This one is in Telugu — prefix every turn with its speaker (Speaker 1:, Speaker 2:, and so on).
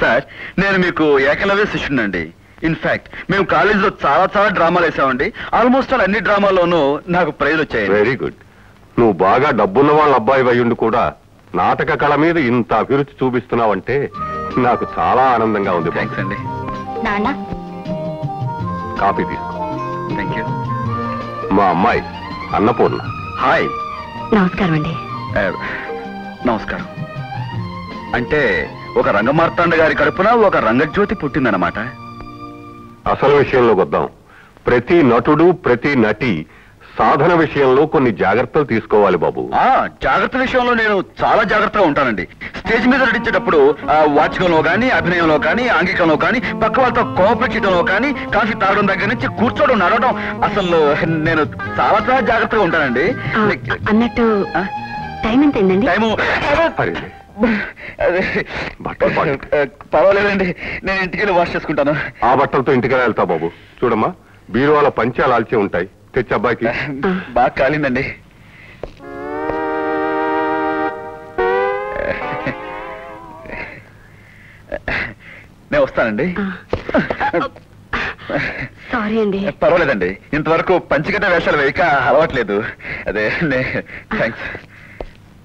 Speaker 1: సార్ నేను మీకు ఏకలవ్య శిష్యునండి. ఇన్ఫాక్ట్ మేము కాలేజీలో చాలా చాలా డ్రామాలు వేసామండి. ఆల్మోస్ట్ అన్ని డ్రామాల్లోనూ నాకు ప్రైజ్ వచ్చాయి.
Speaker 2: Very good. నువ్వు బాగా డబ్బున్న వాళ్ళ అబ్బాయి అయ్యుండి కూడా నాటక కళ మీద ఇంత అభిరుచి చూపిస్తున్నావంటే నాకు చాలా ఆనందంగా ఉంది.
Speaker 1: థ్యాంక్స్ అండి.
Speaker 2: కాఫీ తీసుకో.
Speaker 1: Thank you.
Speaker 2: మా అమ్మాయి అన్నపూర్ణ.
Speaker 1: హాయ్.
Speaker 3: నమస్కారం అండి.
Speaker 1: నమస్కారం. అంటే ఒక రంగమార్తాండ గారి కడుపున ఒక రంగజ్యోతి పుట్టిందన్నమాట.
Speaker 2: అసలు విషయంలోకి వద్దాం. ప్రతి నటుడు ప్రతి నటి సాధన విషయంలో కొన్ని జాగ్రత్తలు తీసుకోవాలి బాబు.
Speaker 1: జాగ్రత్త విషయంలో నేను చాలా జాగ్రత్తగా ఉంటానండి. స్టేజ్ మీద నటించేటప్పుడు వాచకంలో కానీ, అభినయంలో కానీ, ఆంగికంలో కానీ, పక్క వాళ్ళతో కోఆపరేట్ చేయడంలో కానీ, కాఫీ తాగడం దగ్గర నుంచి కూర్చోవడం, నడవడం, అసలు నేను చాలా చాలా జాగ్రత్తగా ఉంటానండి.
Speaker 3: అన్నట్టు టైం ఎంత అయిందండి?
Speaker 1: టైము పర్వాలేదండి, నేను ఇంటికి వెళ్ళి వాష్ చేసుకుంటాను.
Speaker 2: ఆ బట్టలతో ఇంటికి వెళ్తా బాబు. చూడమ్మా, బీరువాల పంచాలు ఆల్చి ఉంటాయి, తెచ్చి అబ్బాయికి.
Speaker 1: బాగా కాలిందండి. నేను వస్తానండి.
Speaker 3: సారీ అండి.
Speaker 1: పర్వాలేదండి, ఇంతవరకు పంచగడ్డ వేషాలు వేయక అలవాట్లేదు. అదే థ్యాంక్స్.